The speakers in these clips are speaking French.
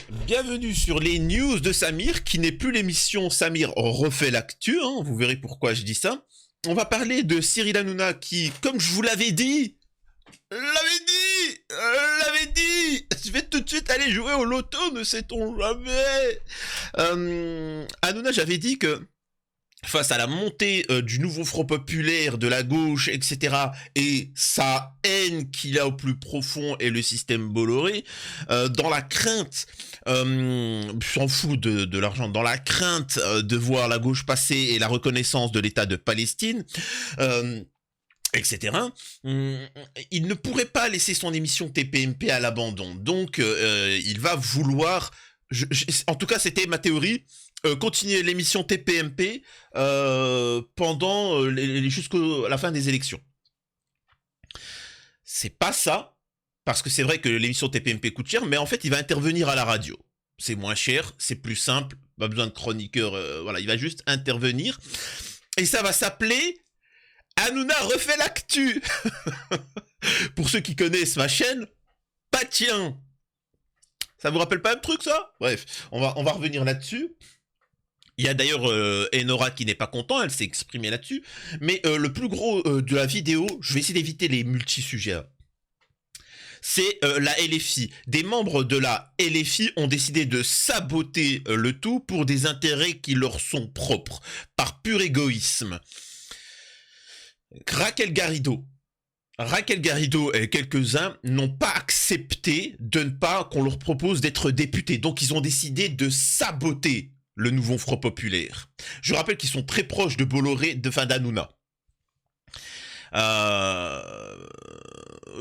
Bienvenue sur les news de Samir, qui n'est plus l'émission Samir refait l'actu, hein, vous verrez pourquoi je dis ça. On va parler de Cyril Hanouna qui, comme je vous l'avais dit, je vais tout de suite aller jouer au loto, ne sait-on jamais. Hanouna, j'avais dit que face à la montée du nouveau Front populaire, de la gauche, etc., et sa haine qu'il a au plus profond et le système Bolloré, dans la crainte, s'en fout de l'argent, dans la crainte de voir la gauche passer et la reconnaissance de l'État de Palestine, etc., il ne pourrait pas laisser son émission TPMP à l'abandon. Donc, il va vouloir... en tout cas, c'était ma théorie, continuer l'émission TPMP pendant jusqu'à la fin des élections. C'est pas ça, parce que c'est vrai que l'émission TPMP coûte cher, mais en fait, il va intervenir à la radio. C'est moins cher, c'est plus simple, pas besoin de chroniqueur, voilà, il va juste intervenir. Et ça va s'appeler Hanouna refait l'actu. Pour ceux qui connaissent ma chaîne, pas tiens. Ça vous rappelle pas un truc, ça? Bref, on va revenir là-dessus. Il y a d'ailleurs Enora qui n'est pas content, elle s'est exprimée là-dessus. Mais le plus gros de la vidéo, je vais essayer d'éviter les multi-sujets, hein. C'est la LFI. Des membres de la LFI ont décidé de saboter le tout pour des intérêts qui leur sont propres, par pur égoïsme. Raquel Garrido et quelques-uns n'ont pas accepté de ne pas qu'on leur propose d'être députés. Donc ils ont décidé de saboter le nouveau Front populaire. Je rappelle qu'ils sont très proches de Bolloré, d'Hanouna.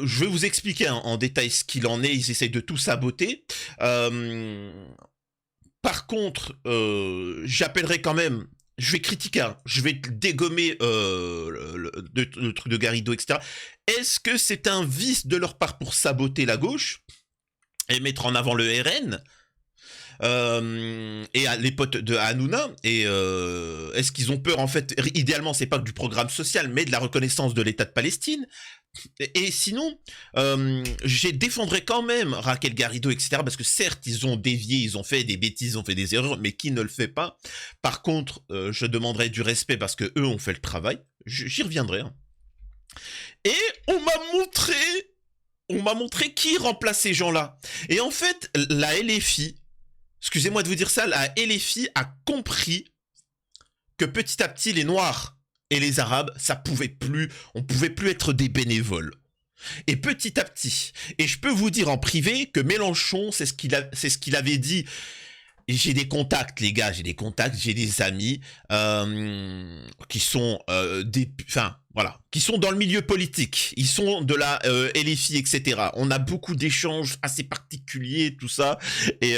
Je vais vous expliquer en détail ce qu'il en est. Ils essayent de tout saboter. Par contre, j'appellerai quand même... Je vais critiquer, hein. Je vais dégommer le truc de Garrido, etc. Est-ce que c'est un vice de leur part pour saboter la gauche et mettre en avant le RN et les potes de Hanouna, et est-ce qu'ils ont peur, en fait, idéalement c'est pas du programme social mais de la reconnaissance de l'État de Palestine, et sinon je défendrai quand même Raquel Garrido, etc., parce que certes ils ont dévié, ils ont fait des bêtises, ils ont fait des erreurs, mais qui ne le fait pas? Par contre je demanderai du respect parce que eux ont fait le travail, j'y reviendrai, hein. Et on m'a montré qui remplace ces gens-là, et en fait la LFI, excusez-moi de vous dire ça, la LFI a compris que petit à petit, les Noirs et les Arabes, on pouvait plus être des bénévoles. Et petit à petit, et je peux vous dire en privé que Mélenchon, c'est ce qu'il avait dit. Et j'ai des contacts, les gars, j'ai des amis qui sont qui sont dans le milieu politique, ils sont de la LFI, etc. On a beaucoup d'échanges assez particuliers, tout ça, et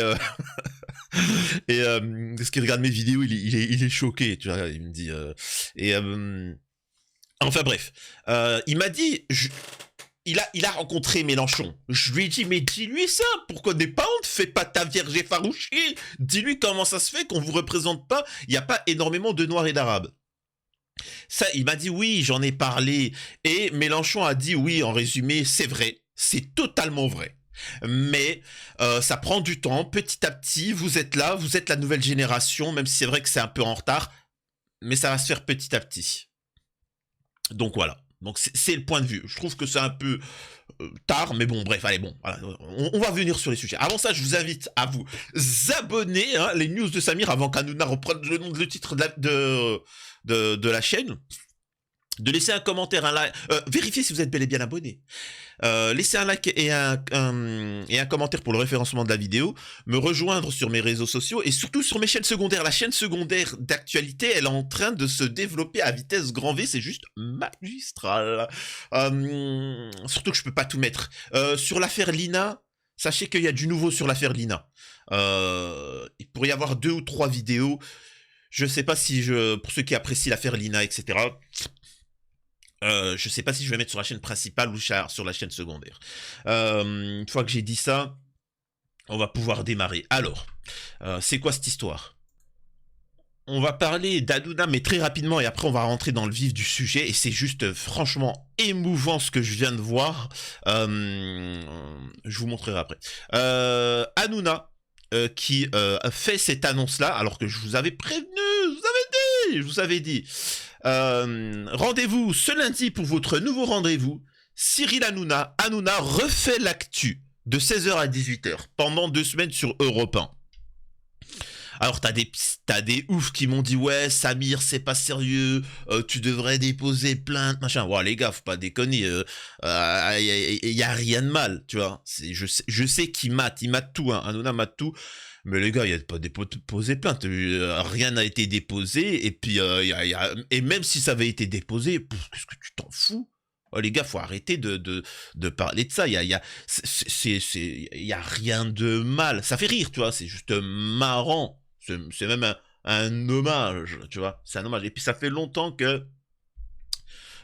parce qu'il regarde mes vidéos, il est choqué, tu vois, il me dit enfin bref, il m'a dit, il a rencontré Mélenchon. Je lui ai dit, mais dis-lui ça, pourquoi n'est pas honte, fais pas ta vierge effarouchée, dis-lui comment ça se fait qu'on vous représente pas, il n'y a pas énormément de Noirs et d'Arabes. Ça, il m'a dit oui, j'en ai parlé, et Mélenchon a dit oui, en résumé, c'est vrai, c'est totalement vrai. Mais ça prend du temps, petit à petit, vous êtes là, vous êtes la nouvelle génération, même si c'est vrai que c'est un peu en retard, mais ça va se faire petit à petit. Donc voilà. Donc c'est le point de vue. Je trouve que c'est un peu tard, mais bon, bref, allez, bon, voilà, on va venir sur les sujets. Avant ça, je vous invite à vous abonner, hein, les news de Samir, avant qu'Hanouna reprenne le titre de la chaîne. De laisser un commentaire, un like, vérifiez si vous êtes bel et bien abonné. Laissez un like et un commentaire pour le référencement de la vidéo, me rejoindre sur mes réseaux sociaux et surtout sur mes chaînes secondaires. La chaîne secondaire d'actualité, elle est en train de se développer à vitesse grand V, c'est juste magistral. Surtout que je peux pas tout mettre. Sur l'affaire Lina, sachez qu'il y a du nouveau sur l'affaire Lina. Il pourrait y avoir 2 ou 3 vidéos. Je sais pas si pour ceux qui apprécient l'affaire Lina, etc., je sais pas si je vais mettre sur la chaîne principale ou sur la chaîne secondaire. Une fois que j'ai dit ça, on va pouvoir démarrer. Alors, c'est quoi cette histoire? On va parler d'Hanouna, mais très rapidement, et après on va rentrer dans le vif du sujet, et c'est juste franchement émouvant ce que je viens de voir. Je vous montrerai après. Hanouna, qui fait cette annonce-là, alors que je vous avais prévenu, je vous avais dit. Rendez-vous ce lundi pour votre nouveau rendez-vous. Cyril Hanouna refait l'actu de 16h à 18h pendant 2 semaines sur Europe 1. Alors t'as des oufs qui m'ont dit ouais Samir c'est pas sérieux, tu devrais déposer plainte machin. Ouais les gars faut pas déconner, y a rien de mal tu vois. Je sais qu'il mate tout hein, Hanouna mate tout. Mais les gars, il n'y a pas déposé plainte. Rien n'a été déposé. Et puis, et même si ça avait été déposé, qu'est-ce que tu t'en fous? Oh, les gars, faut arrêter de parler de ça. Il y a rien de mal. Ça fait rire, tu vois. C'est juste marrant. C'est même un hommage, tu vois. C'est un hommage. Et puis, ça fait longtemps que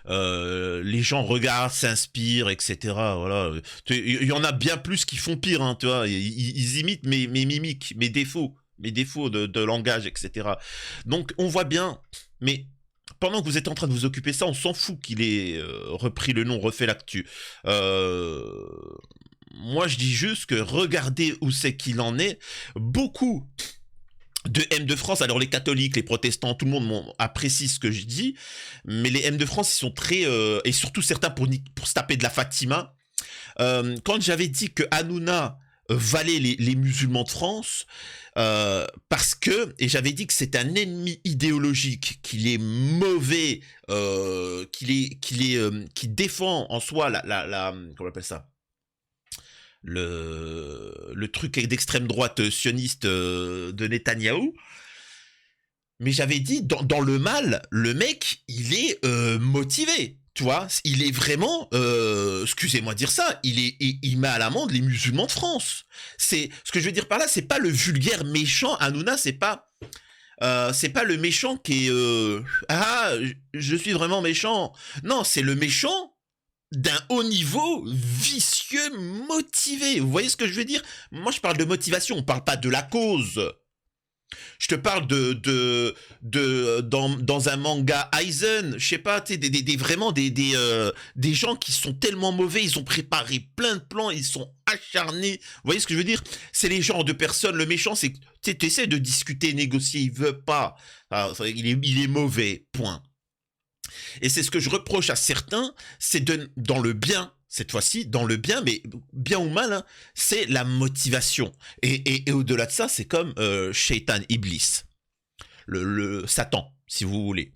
les gens regardent, s'inspirent, etc. Voilà. Il y en a bien plus qui font pire, hein, tu vois. Ils imitent mes mimiques, mes défauts de langage, etc. Donc on voit bien, mais pendant que vous êtes en train de vous occuper de ça, on s'en fout qu'il ait repris le nom, refait l'actu. Moi je dis juste que regardez où c'est qu'il en est. Beaucoup de M de France, alors les catholiques, les protestants, tout le monde apprécie ce que je dis, mais les M de France, ils sont très... et surtout certains pour se taper de la Fatima. Quand j'avais dit que Hanouna valait les musulmans de France, parce que, et j'avais dit que c'est un ennemi idéologique, qu'il est mauvais, qui défend en soi comment on appelle ça, le truc d'extrême droite sioniste de Netanyahou. Mais j'avais dit, dans le mal, le mec, il est motivé. Tu vois, il est vraiment, excusez-moi de dire ça, il met à l'amende les musulmans de France. C'est ce que je veux dire par là, c'est pas le vulgaire méchant. Hanouna, c'est pas le méchant qui est je suis vraiment méchant. Non, c'est le méchant d'un haut niveau, vicieux, motivé. Vous voyez ce que je veux dire? Moi, je parle de motivation, on parle pas de la cause. Je te parle dans un manga Aizen, je sais pas, tu sais, vraiment des gens qui sont tellement mauvais, ils ont préparé plein de plans, ils sont acharnés. Vous voyez ce que je veux dire? C'est les genres de personnes, le méchant, c'est que tu essaies de discuter, négocier, il veut pas. Alors, il est mauvais, point. Et c'est ce que je reproche à certains, c'est dans le bien, cette fois-ci, dans le bien, mais bien ou mal, hein, c'est la motivation. Et au-delà de ça, c'est comme Shaitan Iblis, le Satan, si vous voulez,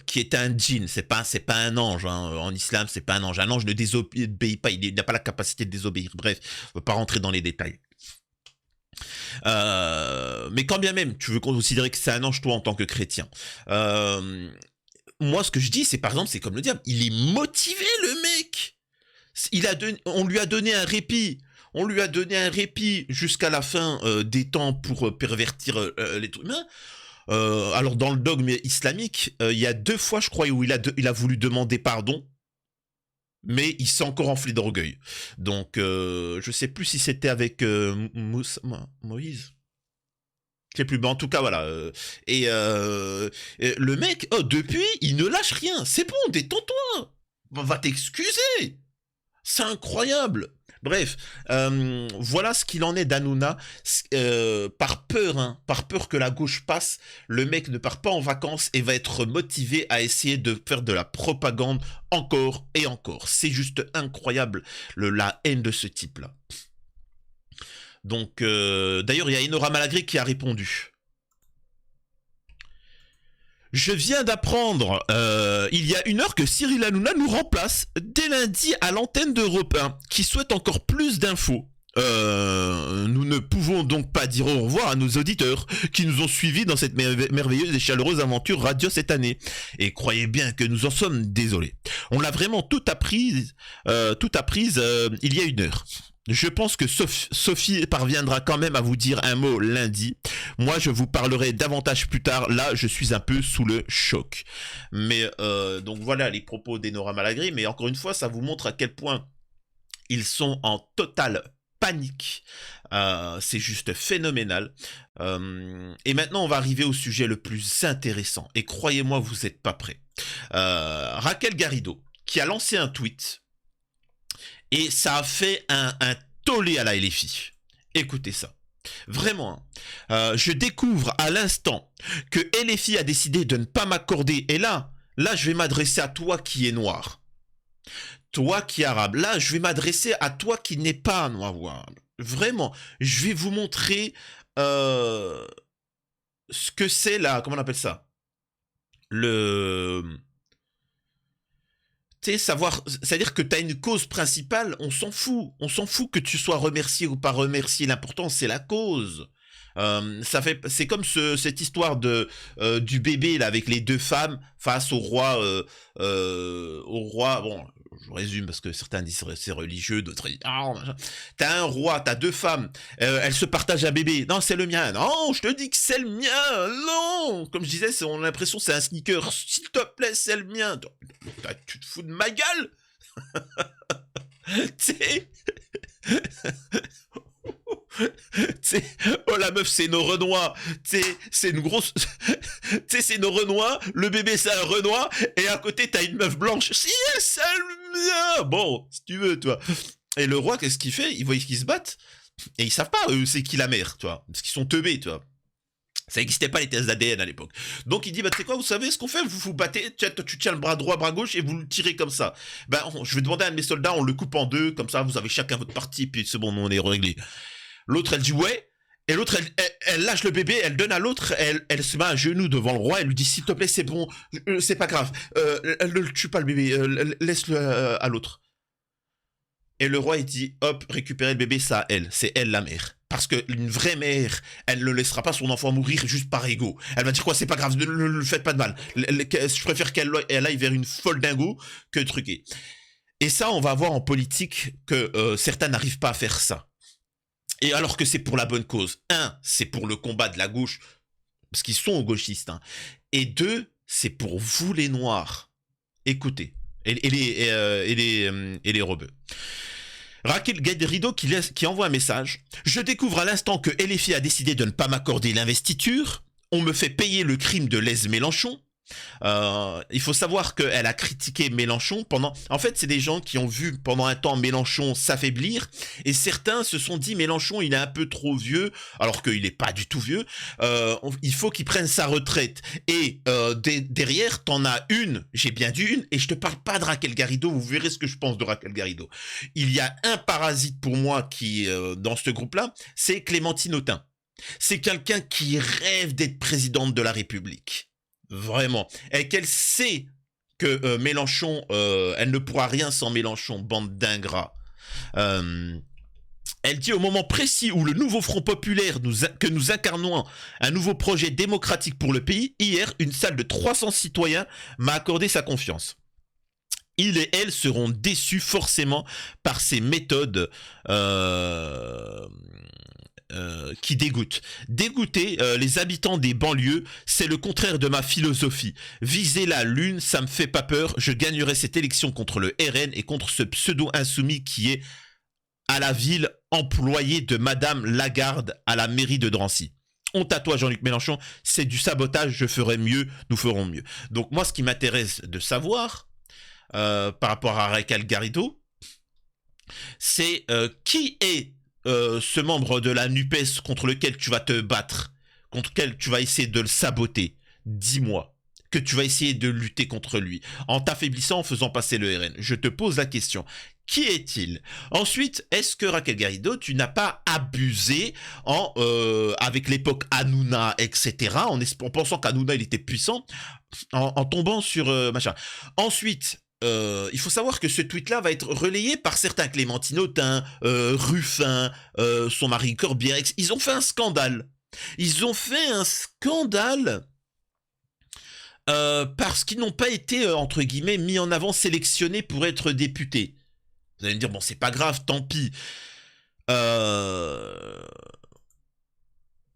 qui est un djinn, c'est pas un ange, hein. En islam, c'est pas un ange. Un ange ne désobéit pas, il n'a pas la capacité de désobéir. Bref, on ne va pas rentrer dans les détails. Mais quand bien même tu veux considérer que c'est un ange toi en tant que chrétien, moi ce que je dis c'est par exemple c'est comme le diable, il est motivé le mec, on lui a donné un répit, jusqu'à la fin des temps pour pervertir l'être humain. Alors dans le dogme islamique il y a 2 fois je crois où il a voulu demander pardon, mais il s'est encore enflé d'orgueil. Donc, je sais plus si c'était avec Moïse. Je sais plus, mais en tout cas, voilà. Le mec, depuis, il ne lâche rien. C'est bon, détends-toi. Va t'excuser. C'est incroyable. Bref, voilà ce qu'il en est d'Hanouna. Par peur que la gauche passe, le mec ne part pas en vacances et va être motivé à essayer de faire de la propagande encore et encore. C'est juste incroyable, la haine de ce type-là. Donc, d'ailleurs, il y a Enora Malagri qui a répondu. Je viens d'apprendre il y a 1 heure que Cyril Hanouna nous remplace dès lundi à l'antenne d'Europe 1, qui souhaite encore plus d'infos. Nous ne pouvons donc pas dire au revoir à nos auditeurs qui nous ont suivis dans cette merveilleuse et chaleureuse aventure radio cette année. Et croyez bien que nous en sommes désolés. On l'a vraiment tout apprise il y a 1 heure. Je pense que Sophie parviendra quand même à vous dire un mot lundi. Moi, je vous parlerai davantage plus tard. Là, je suis un peu sous le choc. Mais donc voilà les propos d'Enora Malagri. Mais encore une fois, ça vous montre à quel point ils sont en totale panique. C'est juste phénoménal. Et maintenant, on va arriver au sujet le plus intéressant. Et croyez-moi, vous n'êtes pas prêts. Raquel Garrido, qui a lancé un tweet. Et ça a fait un tollé à la LFI. Écoutez ça. Vraiment, hein. Je découvre à l'instant que LFI a décidé de ne pas m'accorder. Et là, je vais m'adresser à toi qui es noir. Toi qui es arabe. Là, je vais m'adresser à toi qui n'es pas noir. Vraiment, je vais vous montrer ce que c'est là. Comment on appelle ça? Le... Tu sais, savoir... C'est-à-dire que tu as une cause principale, on s'en fout. On s'en fout que tu sois remercié ou pas remercié. L'important, c'est la cause. C'est comme cette histoire du bébé là avec les deux femmes face au roi. Bon, je résume parce que certains disent c'est religieux, d'autres disent ah machin. T'as un roi, t'as deux femmes, elles se partagent un bébé. Non, c'est le mien. Non, je te dis que c'est le mien. Non, comme je disais, on a l'impression que c'est un sneaker. S'il te plaît, c'est le mien. Tu te fous de ma gueule? Tu sais. T'sais, oh la meuf c'est une Renoir, c'est une grosse, c'est une Renoir, le bébé c'est un Renoir, et à côté t'as une meuf blanche, si c'est le mien, bon, si tu veux, toi. Et le roi, qu'est-ce qu'il fait? Il voit qu'ils se battent, et ils savent pas, eux, c'est qui la mère, tu vois, parce qu'ils sont teubés, tu vois. Ça n'existait pas les tests d'ADN à l'époque. Donc il dit, bah tu sais quoi, vous savez ce qu'on fait? Vous vous battez, tu tiens le bras droit, bras gauche, et vous le tirez comme ça. Je vais demander à mes soldats, on le coupe en deux, comme ça vous avez chacun votre partie, puis c'est bon, on est réglé. L'autre, elle dit ouais. Et l'autre, elle lâche le bébé, elle donne à l'autre, elle se met à genoux devant le roi, elle lui dit s'il te plaît, c'est bon, c'est pas grave, elle ne tue pas le bébé, laisse-le à l'autre. Et le roi, il dit hop, récupérez le bébé, ça à elle, c'est elle la mère. Parce qu'une vraie mère, elle ne laissera pas son enfant mourir juste par ego. Elle va dire quoi, c'est pas grave, ne le faites pas de mal. Je préfère qu'elle aille vers une folle dingo que truquer. Et ça, on va voir en politique que certains n'arrivent pas à faire ça. Et alors que c'est pour la bonne cause. Un, c'est pour le combat de la gauche, parce qu'ils sont gauchistes. Hein. Et deux, c'est pour vous les noirs. Écoutez. Et les rebeux. Raquel Garrido qui envoie un message. Je découvre à l'instant que LFI a décidé de ne pas m'accorder l'investiture. On me fait payer le crime de Lise Mélenchon. Il faut savoir qu'elle a critiqué Mélenchon pendant... En fait, c'est des gens qui ont vu pendant un temps Mélenchon s'affaiblir, et certains se sont dit Mélenchon, il est un peu trop vieux, alors qu'il n'est pas du tout vieux. Il faut qu'il prenne sa retraite. Et derrière, t'en as une, j'ai bien dit une, et je te parle pas de Raquel Garrido, vous verrez ce que je pense de Raquel Garrido. Il y a un parasite pour moi qui, dans ce groupe-là, c'est Clémentine Autain. C'est quelqu'un qui rêve d'être présidente de la République. Vraiment. Et qu'elle sait que Mélenchon, elle ne pourra rien sans Mélenchon, bande d'ingrats. Elle dit au moment précis où le nouveau Front Populaire que nous incarnons un nouveau projet démocratique pour le pays, hier, une salle de 300 citoyens m'a accordé sa confiance. Ils et elles seront déçus forcément par ces méthodes qui dégoûtent. Dégoûter les habitants des banlieues, c'est le contraire de ma philosophie. Viser la lune, ça me fait pas peur. Je gagnerai cette élection contre le RN et contre ce pseudo-insoumis qui est à la ville employé de Madame Lagarde à la mairie de Drancy. Honte à toi, Jean-Luc Mélenchon, c'est du sabotage, je ferai mieux, nous ferons mieux. Donc moi, ce qui m'intéresse de savoir, par rapport à Raquel Garrido, c'est qui est ce membre de la NUPES contre lequel tu vas te battre, contre lequel tu vas essayer de le saboter. Dis-moi que tu vas essayer de lutter contre lui, en t'affaiblissant, en faisant passer le RN. Je te pose la question. Qui est-il? Ensuite, est-ce que Raquel Garrido, tu n'as pas abusé avec l'époque Hanouna, etc., en pensant qu'Hanouna, il était puissant, en tombant sur machin. Ensuite, il faut savoir que ce tweet-là va être relayé par certains Clémentine Autain, Ruffin, son mari Corbierex. Ils ont fait un scandale. Ils ont fait un scandale parce qu'ils n'ont pas été, entre guillemets, mis en avant, sélectionnés pour être députés. Vous allez me dire, bon, c'est pas grave, tant pis.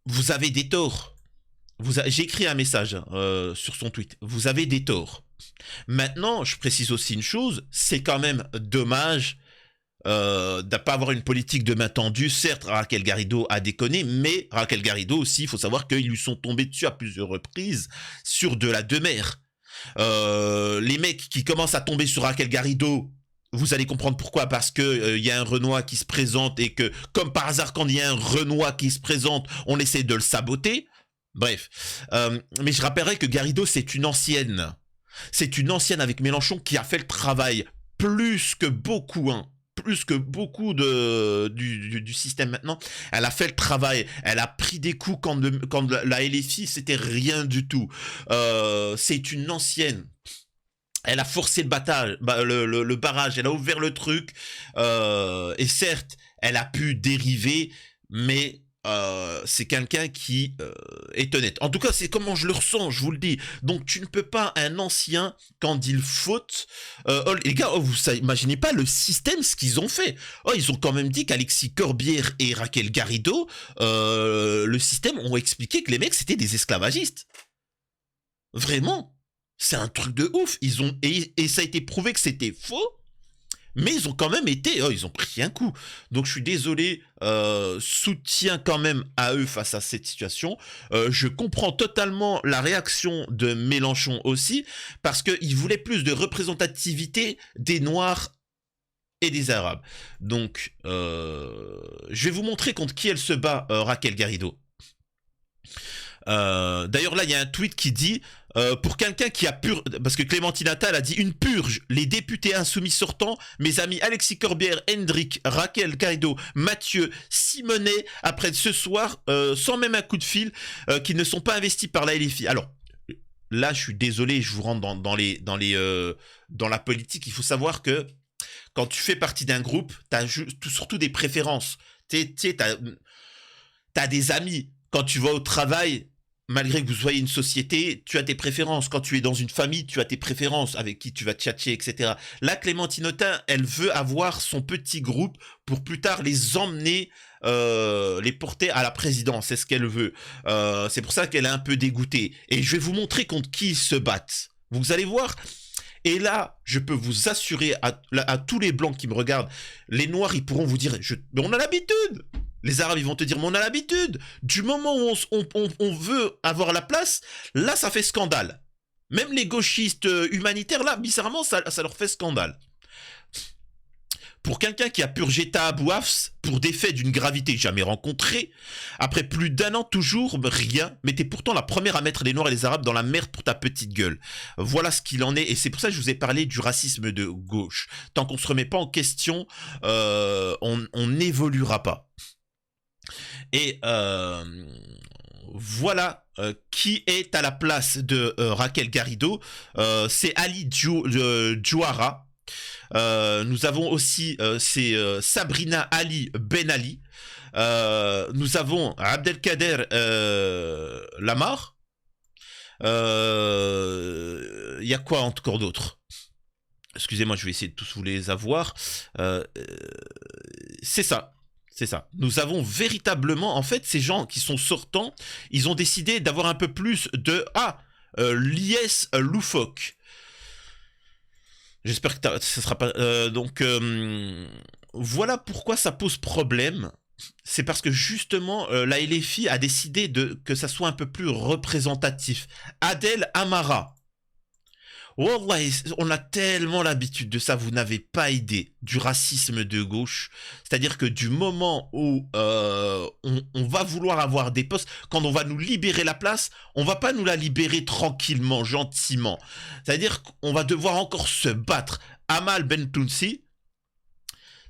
Vous avez des torts. J'ai écrit un message sur son tweet. Vous avez des torts. Maintenant, je précise aussi une chose, c'est quand même dommage de ne pas avoir une politique de main tendue. Certes, Raquel Garrido a déconné, mais Raquel Garrido aussi, il faut savoir qu'ils lui sont tombés dessus à plusieurs reprises sur de la demeure. Les mecs qui commencent à tomber sur Raquel Garrido vous allez comprendre pourquoi, parce que y a un Renoir qui se présente et que, comme par hasard, quand il y a un Renoir qui se présente, on essaie de le saboter. Bref. Mais je rappellerai que Garrido, c'est une ancienne. C'est une ancienne avec Mélenchon qui a fait le travail plus que beaucoup, hein. Plus que beaucoup du système maintenant. Elle a fait le travail. Elle a pris des coups quand la LFI, c'était rien du tout. C'est une ancienne. Elle a forcé le barrage, elle a ouvert le truc, et certes, elle a pu dériver, mais c'est quelqu'un qui est honnête. En tout cas, c'est comment je le ressens, je vous le dis. Donc, tu ne peux pas, un ancien, quand il faute... oh, les gars, vous imaginez pas le système, ce qu'ils ont fait. Oh, ils ont quand même dit qu'Alexis Corbière et Raquel Garrido, le système, ont expliqué que les mecs, c'était des esclavagistes. Vraiment. C'est un truc de ouf. Et ça a été prouvé que c'était faux, mais ils ont quand même été... Oh, ils ont pris un coup. Donc je suis désolé, soutien quand même à eux face à cette situation. Je comprends totalement la réaction de Mélenchon aussi, parce qu'il voulait plus de représentativité des Noirs et des Arabes. Donc, je vais vous montrer contre qui elle se bat, Raquel Garrido. D'ailleurs là il y a un tweet qui dit pour quelqu'un qui a parce que Clémentine Attal a dit une purge, les députés insoumis sortants, mes amis Alexis Corbière, Hendrik, Raquel Garrido, Mathieu, Simonet, après ce soir, sans même un coup de fil, qui ne sont pas investis par la LFI. Alors là je suis désolé, je vous rentre dans la politique. Il faut savoir que quand tu fais partie d'un groupe, t'as surtout des préférences. T'as des amis. Quand tu vas au travail, malgré que vous soyez une société, tu as tes préférences. Quand tu es dans une famille, tu as tes préférences avec qui tu vas tchatcher, etc. Là, Clémentine Autain, elle veut avoir son petit groupe pour plus tard les emmener, les porter à la présidence. C'est ce qu'elle veut. C'est pour ça qu'elle est un peu dégoûtée. Et je vais vous montrer contre qui ils se battent. Vous allez voir. Et là, je peux vous assurer à tous les blancs qui me regardent, les noirs, ils pourront vous dire, mais on a l'habitude. Les arabes, ils vont te dire, mais on a l'habitude. Du moment où on veut avoir la place, là, ça fait scandale. Même les gauchistes humanitaires, là, bizarrement, ça leur fait scandale. Pour quelqu'un qui a purgé Tahabou Hafs pour des faits d'une gravité jamais rencontrée, après plus d'1 an toujours, rien, mais t'es pourtant la première à mettre les Noirs et les Arabes dans la merde pour ta petite gueule. Voilà ce qu'il en est, et c'est pour ça que je vous ai parlé du racisme de gauche. Tant qu'on se remet pas en question, on n'évoluera pas. Et voilà qui est à la place de Raquel Garrido. C'est Ali Djouara. Nous avons aussi Sabrina Ali Ben Ali. Nous avons Abdelkader Lamar. Il y a quoi encore d'autre? Excusez-moi, je vais essayer de tous vous les avoir. C'est ça. C'est ça. Nous avons véritablement, en fait, ces gens qui sont sortants, ils ont décidé d'avoir un peu plus de... l'IS loufoque. J'espère que ça sera pas... voilà pourquoi ça pose problème. C'est parce que justement, la LFI a décidé que ça soit un peu plus représentatif. Adel Amara. Wallah, on a tellement l'habitude de ça, vous n'avez pas idée, du racisme de gauche. C'est-à-dire que du moment où on va vouloir avoir des postes, quand on va nous libérer la place, on va pas nous la libérer tranquillement, gentiment. C'est-à-dire qu'on va devoir encore se battre. Amal Bentounsi,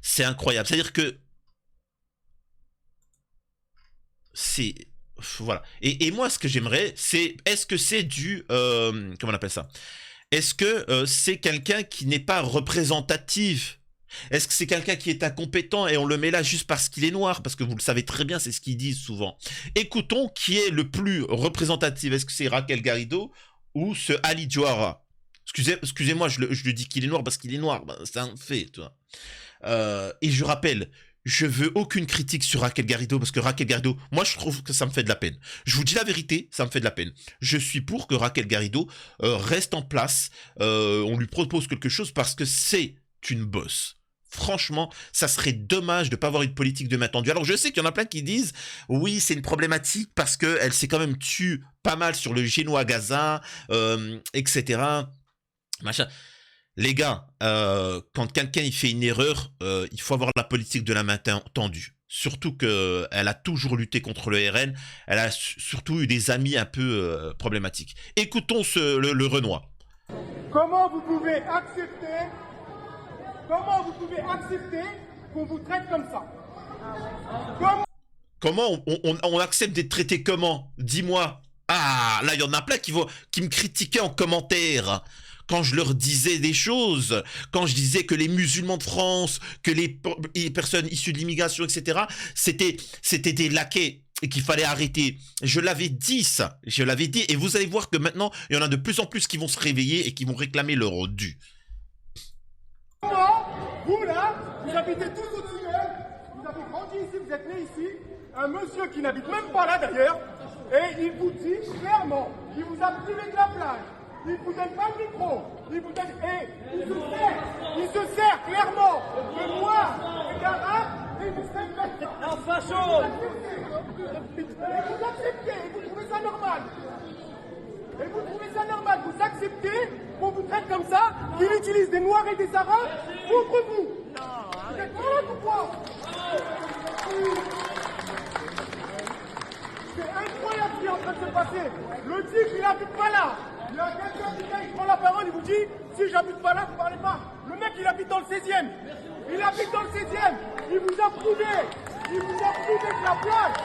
c'est incroyable. C'est-à-dire que c'est... Voilà. Et moi, ce que j'aimerais, c'est... Est-ce que c'est du... comment on appelle ça? Est-ce que c'est quelqu'un qui n'est pas représentatif? Est-ce que c'est quelqu'un qui est incompétent et on le met là juste parce qu'il est noir? Parce que vous le savez très bien, c'est ce qu'ils disent souvent. Écoutons qui est le plus représentatif. Est-ce que c'est Raquel Garrido ou ce Ali Djouara? Excusez-moi, je lui dis qu'il est noir parce qu'il est noir. Ben, c'est un fait, tu vois. Et je rappelle, je veux aucune critique sur Raquel Garrido parce que Raquel Garrido, moi je trouve que ça me fait de la peine. Je vous dis la vérité, ça me fait de la peine. Je suis pour que Raquel Garrido reste en place. On lui propose quelque chose parce que c'est une bosse. Franchement, ça serait dommage de ne pas avoir une politique de main tendue. Alors je sais qu'il y en a plein qui disent oui, c'est une problématique parce qu'elle s'est quand même tue pas mal sur le Génois Gaza, etc. Machin. Les gars, quand quelqu'un il fait une erreur, il faut avoir la politique de la main tendue. Surtout qu'elle a toujours lutté contre le RN. Elle a surtout eu des amis un peu problématiques. Écoutons le Renoir. Comment vous pouvez accepter qu'on vous traite comme ça? Comment on accepte d'être traité comment? Dis-moi. Ah, là, il y en a plein qui me critiquaient en commentaire. Quand je leur disais des choses, quand je disais que les musulmans de France, que les personnes issues de l'immigration, etc., c'était des laquais et qu'il fallait arrêter. Je l'avais dit ça, je l'avais dit, et vous allez voir que maintenant, il y en a de plus en plus qui vont se réveiller et qui vont réclamer leur dû. Vous là, vous habitez tous au tunnel, vous avez grandi ici, vous êtes né ici, un monsieur qui n'habite même pas là d'ailleurs, et il vous dit clairement, il vous a privé de la plage. Il vous donne pas le micro, il vous donne... Et il se sert clairement de noirs et d'arabes, et il vous fait... Un facho. Et vous acceptez, et vous trouvez ça normal. Et vous trouvez ça normal, vous acceptez qu'on vous traite comme ça, qu'il utilise des noirs et des arabes contre vous. Vous êtes malade ou quoi? C'est incroyable ce qui est en train de se passer. Le type, il habite pas là. Il y a quelqu'un qui vient, il prend la parole, il vous dit, si j'habite pas là, vous parlez pas. Le mec, il habite dans le 16e. Il habite dans le 16e. Il vous a prouvé. Il vous a prouvé que la plage.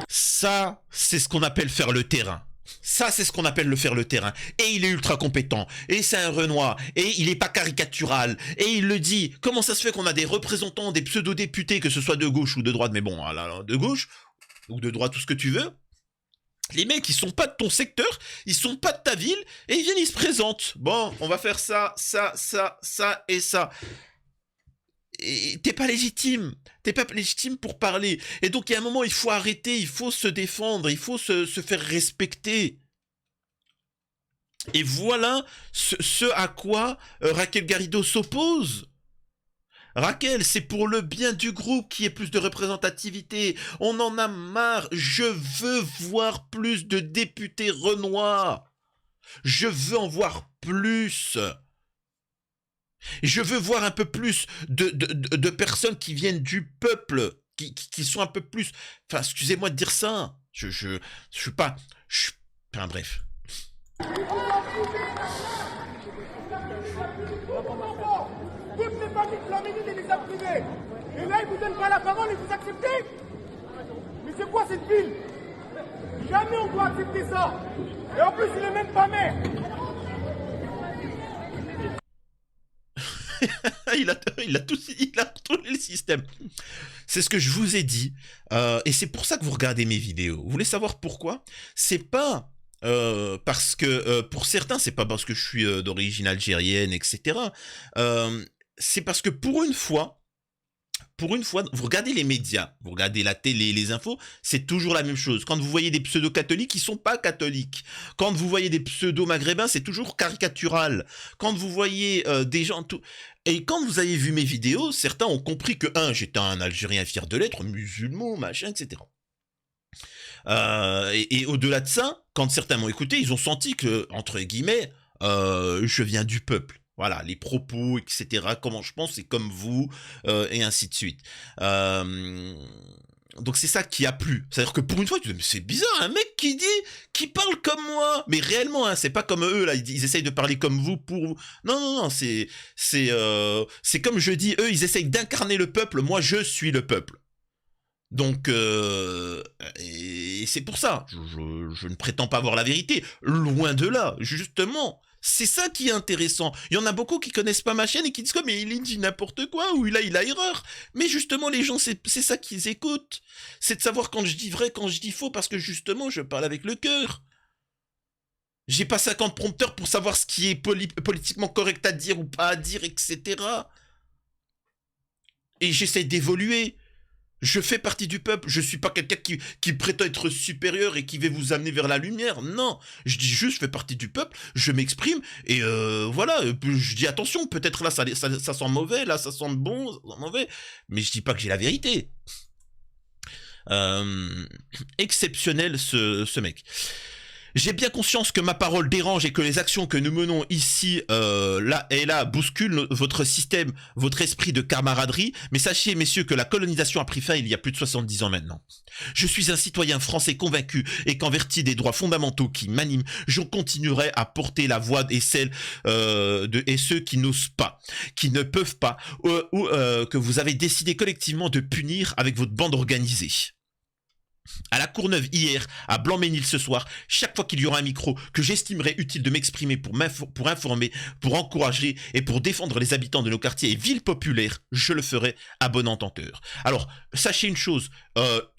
Ça, c'est ce qu'on appelle faire le terrain. Ça, c'est ce qu'on appelle le faire le terrain. Et il est ultra compétent. Et c'est un Renoir. Et il n'est pas caricatural. Et il le dit. Comment ça se fait qu'on a des représentants, des pseudo-députés, que ce soit de gauche ou de droite, mais bon, là, de gauche, ou de droite, tout ce que tu veux. Les mecs, ils sont pas de ton secteur, ils sont pas de ta ville, et ils viennent, ils se présentent. Bon, on va faire ça, ça, ça, ça et ça. Et t'es pas légitime pour parler. Et donc, il y a un moment, il faut arrêter, il faut se défendre, il faut se faire respecter. Et voilà ce à quoi Raquel Garrido s'oppose. Raquel, c'est pour le bien du groupe qu'il y ait plus de représentativité. On en a marre. Je veux voir plus de députés renois. Je veux en voir plus. Je veux voir un peu plus de personnes qui viennent du peuple, qui sont un peu plus... Enfin, excusez-moi de dire ça. Je suis pas... Enfin, bref. Toutes les parties de la minute, il les a privées. Et là, il vous donne pas la parole et vous acceptez? Mais c'est quoi cette ville? Jamais on doit accepter ça. Et en plus, il est même pas maire. il a retourné le système. C'est ce que je vous ai dit. Et c'est pour ça que vous regardez mes vidéos. Vous voulez savoir pourquoi? C'est pas... parce que pour certains, c'est pas parce que je suis d'origine algérienne, etc. C'est parce que pour une fois, vous regardez les médias, vous regardez la télé, les infos, c'est toujours la même chose. Quand vous voyez des pseudo-catholiques, ils sont pas catholiques. Quand vous voyez des pseudo-maghrébins, c'est toujours caricatural. Quand vous voyez des gens... Et quand vous avez vu mes vidéos, certains ont compris que, j'étais un Algérien fier de l'être, musulman, machin, etc. Et au-delà de ça, quand certains m'ont écouté, ils ont senti que, entre guillemets, je viens du peuple. Voilà, les propos, etc., comment je pense, c'est comme vous, et ainsi de suite. Donc c'est ça qui a plu. C'est-à-dire que pour une fois, tu dis, mais c'est bizarre, un mec qui parle comme moi. Mais réellement, hein, c'est pas comme eux, là, ils essayent de parler comme vous pour vous. Non, c'est comme je dis, eux, ils essayent d'incarner le peuple, moi, je suis le peuple. Donc, et c'est pour ça, je ne prétends pas avoir la vérité, loin de là, justement. C'est ça qui est intéressant. Il y en a beaucoup qui connaissent pas ma chaîne et qui disent mais il dit n'importe quoi ou il a erreur. Mais justement, les gens, c'est ça qu'ils écoutent. C'est de savoir quand je dis vrai, quand je dis faux, parce que justement, je parle avec le cœur. J'ai pas 50 prompteurs pour savoir ce qui est politiquement correct à dire ou pas à dire, etc. Et j'essaie d'évoluer. Je fais partie du peuple, je suis pas quelqu'un qui prétend être supérieur et qui va vous amener vers la lumière, non. Je dis juste, je fais partie du peuple, je m'exprime, et voilà, je dis attention, peut-être là ça sent mauvais, là ça sent bon, ça sent mauvais, mais je dis pas que j'ai la vérité. Exceptionnel ce mec. J'ai bien conscience que ma parole dérange et que les actions que nous menons ici, là et là, bousculent votre système, votre esprit de camaraderie, mais sachez, messieurs, que la colonisation a pris fin il y a plus de 70 ans maintenant. Je suis un citoyen français convaincu et qu'enverti des droits fondamentaux qui m'animent, je continuerai à porter la voix et celle et ceux qui n'osent pas, qui ne peuvent pas, ou que vous avez décidé collectivement de punir avec votre bande organisée. À la Courneuve hier, à Blanc-Ménil ce soir, chaque fois qu'il y aura un micro que j'estimerai utile de m'exprimer pour informer, pour encourager et pour défendre les habitants de nos quartiers et villes populaires, je le ferai à bon entendeur. Alors, sachez une chose,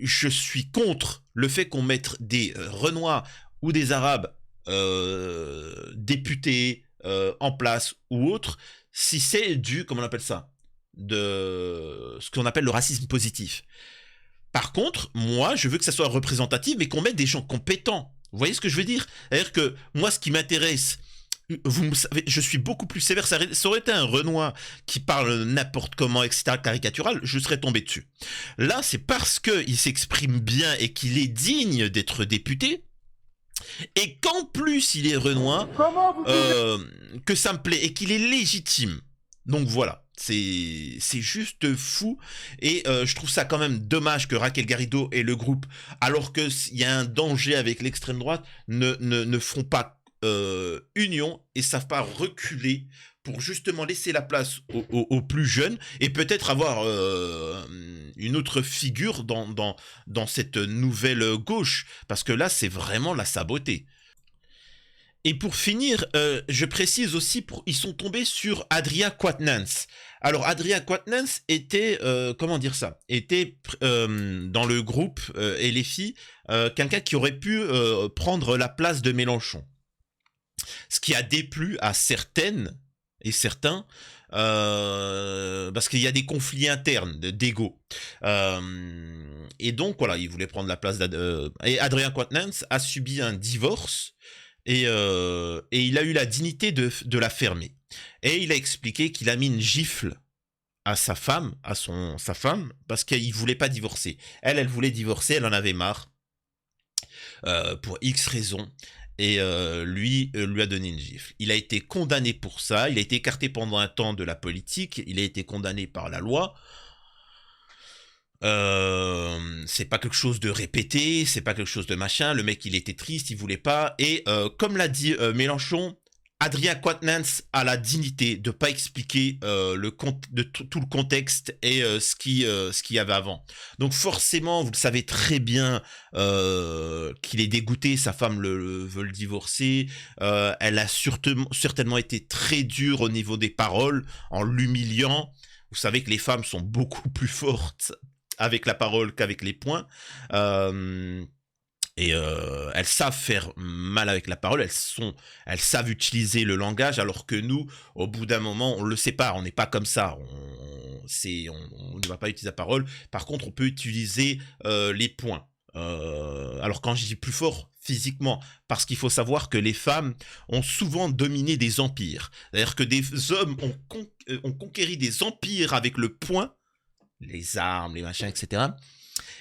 je suis contre le fait qu'on mette des Renois ou des Arabes députés en place ou autres, si c'est du, comment on appelle ça, de ce qu'on appelle le racisme positif. Par contre, moi, je veux que ça soit représentatif, mais qu'on mette des gens compétents. Vous voyez ce que je veux dire? C'est-à-dire que moi, ce qui m'intéresse, vous me savez, je suis beaucoup plus sévère. Ça aurait été un Renoir qui parle n'importe comment, etc., caricatural, je serais tombé dessus. Là, c'est parce qu'il s'exprime bien et qu'il est digne d'être député, et qu'en plus, il est Renoir, que ça me plaît, et qu'il est légitime. Donc voilà. C'est juste fou et je trouve ça quand même dommage que Raquel Garrido et le groupe, alors qu'il y a un danger avec l'extrême droite, ne font pas union et savent pas reculer pour justement laisser la place aux plus jeunes et peut-être avoir une autre figure dans cette nouvelle gauche, parce que là c'est vraiment la saboter. Et pour finir, je précise aussi, ils sont tombés sur Adrien Quatennens. Alors, Adrien Quatennens était, comment dire ça, était dans le groupe et les filles, quelqu'un qui aurait pu prendre la place de Mélenchon. Ce qui a déplu à certaines et certains, parce qu'il y a des conflits internes d'ego. Et donc, voilà, il voulait prendre la place et Adrien Quatennens a subi un divorce. Et il a eu la dignité de la fermer. Et il a expliqué qu'il a mis une gifle à sa femme, sa femme, parce qu'il voulait pas divorcer. Elle voulait divorcer, elle en avait marre, pour X raisons. Et lui a donné une gifle. Il a été condamné pour ça, il a été écarté pendant un temps de la politique, il a été condamné par la loi. C'est pas quelque chose de répété, c'est pas quelque chose de machin. Le mec, il était triste, il voulait pas. Et comme l'a dit Mélenchon, Adrien Quatennens a la dignité de pas expliquer tout le contexte et ce qu'il y avait avant. Donc forcément, vous le savez très bien qu'il est dégoûté. Sa femme veut le divorcer. Elle a certainement été très dure au niveau des paroles, en l'humiliant. Vous savez que les femmes sont beaucoup plus fortes avec la parole qu'avec les poings. Elles savent faire mal avec la parole, elles savent utiliser le langage, alors que nous, au bout d'un moment, on le sait pas, on n'est pas comme ça, on ne va pas utiliser la parole. Par contre, on peut utiliser les poings. Alors quand je dis plus fort, physiquement, parce qu'il faut savoir que les femmes ont souvent dominé des empires. C'est-à-dire que des hommes ont conquéri des empires avec le poing, les armes, les machins, etc.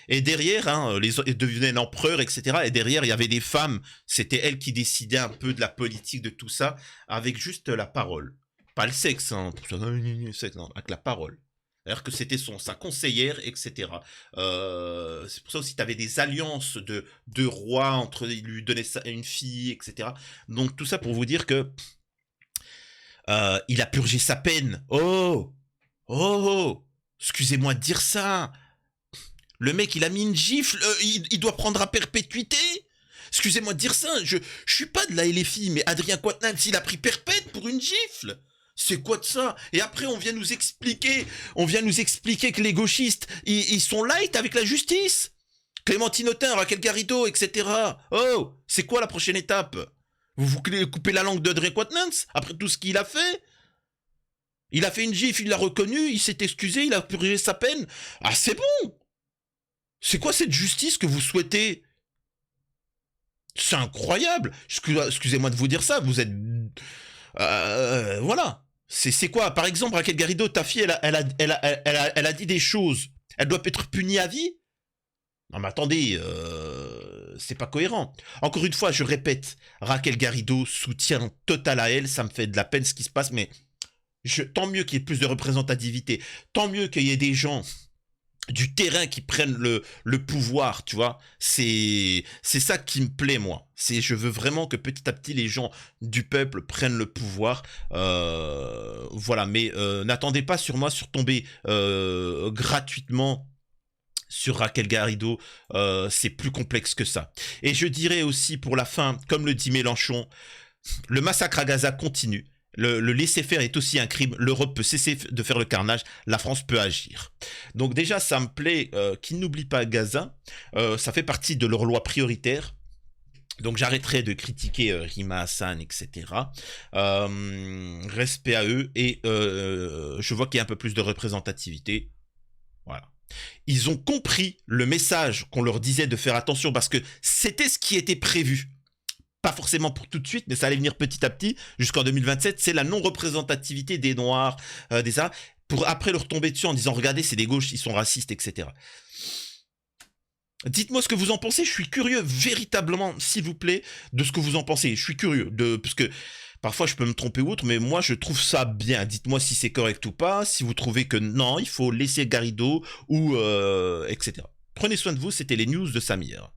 Et derrière, ils devenaient l'empereur, etc. Et derrière, il y avait des femmes, c'était elles qui décidaient un peu de la politique, de tout ça, avec juste la parole. Pas le sexe, avec la parole. C'est-à-dire que c'était sa conseillère, etc. C'est pour ça aussi, tu avais des alliances de rois, il lui donnait une fille, etc. Donc tout ça pour vous dire que il a purgé sa peine. Excusez-moi de dire ça. Le mec, il a mis une gifle, il doit prendre à perpétuité. Excusez-moi de dire ça, je suis pas de la LFI, mais Adrien Quatennens, il a pris perpète pour une gifle. C'est quoi de ça? Et après, on vient nous expliquer que les gauchistes, ils sont light avec la justice. Clémentine Autain, Raquel Garrido, etc. Oh, c'est quoi la prochaine étape? Vous coupez la langue d'Adrien Quatennens après tout ce qu'il a fait? Il a fait une gifle, il l'a reconnu, il s'est excusé, il a purgé sa peine. Ah, c'est bon! C'est quoi cette justice que vous souhaitez? C'est incroyable. Excusez-moi de vous dire ça, vous êtes... voilà. C'est quoi? Par exemple, Raquel Garrido, ta fille, elle a dit des choses. Elle doit être punie à vie? Non mais attendez, c'est pas cohérent. Encore une fois, je répète, Raquel Garrido, soutien total à elle, ça me fait de la peine ce qui se passe, mais tant mieux qu'il y ait plus de représentativité, tant mieux qu'il y ait des gens du terrain qui prennent le pouvoir, tu vois. C'est ça qui me plaît, moi. Je veux vraiment que petit à petit les gens du peuple prennent le pouvoir. Voilà, mais n'attendez pas sur moi sur tomber gratuitement sur Raquel Garrido. C'est plus complexe que ça. Et je dirais aussi pour la fin, comme le dit Mélenchon, le massacre à Gaza continue. Le laisser-faire est aussi un crime. L'Europe peut cesser de faire le carnage. La France peut agir. Donc déjà, ça me plaît qu'ils n'oublient pas Gaza. Ça fait partie de leur loi prioritaire. Donc j'arrêterai de critiquer Rima Hassan, etc. Respect à eux. Et je vois qu'il y a un peu plus de représentativité. Voilà. Ils ont compris le message qu'on leur disait de faire attention parce que c'était ce qui était prévu. Pas forcément pour tout de suite, mais ça allait venir petit à petit jusqu'en 2027. C'est la non-représentativité des Noirs, des Arabes, pour après leur tomber dessus en disant regardez, c'est des gauches, ils sont racistes, etc. Dites-moi ce que vous en pensez. Je suis curieux, véritablement, s'il vous plaît, de ce que vous en pensez. Je suis curieux, parce que parfois je peux me tromper ou autre, mais moi je trouve ça bien. Dites-moi si c'est correct ou pas, si vous trouvez que non, il faut laisser Garrido, ou etc. Prenez soin de vous, c'était les news de Samir.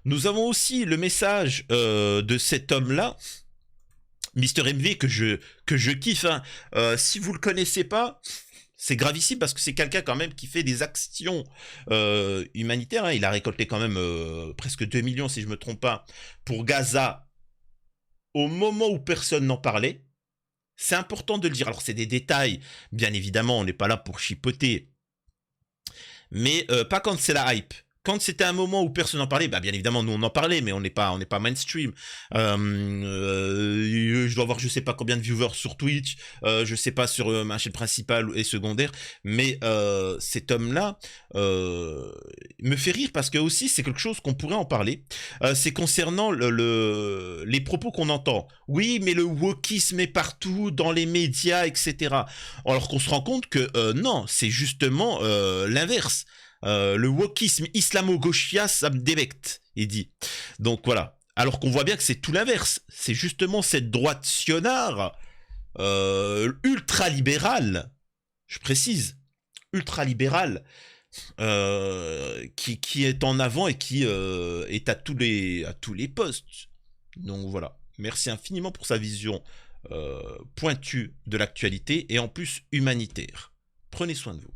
Nous avons aussi le message de cet homme-là, Mister MV, que je kiffe. Hein. Si vous le connaissez pas, c'est gravissime parce que c'est quelqu'un quand même qui fait des actions humanitaires. Hein. Il a récolté quand même presque 2 millions, si je me trompe pas, pour Gaza au moment où personne n'en parlait. C'est important de le dire. Alors c'est des détails, bien évidemment, on n'est pas là pour chipoter. Mais pas quand c'est la hype. Quand c'était un moment où personne n'en parlait, bah bien évidemment nous on en parlait, mais on n'est pas mainstream. Je dois avoir je sais pas combien de viewers sur Twitch, je sais pas sur ma chaîne principale et secondaire, mais cet homme-là me fait rire parce que aussi c'est quelque chose qu'on pourrait en parler. C'est concernant les propos qu'on entend. Oui, mais le wokisme est partout dans les médias, etc. Alors qu'on se rend compte que non, c'est justement l'inverse. Le wokisme islamo-gauchia, ça me débecte, il dit. Donc voilà. Alors qu'on voit bien que c'est tout l'inverse. C'est justement cette droite sionard, ultra-libérale, je précise, ultra-libérale, qui est en avant et qui est à tous les postes. Donc voilà. Merci infiniment pour sa vision pointue de l'actualité et en plus humanitaire. Prenez soin de vous.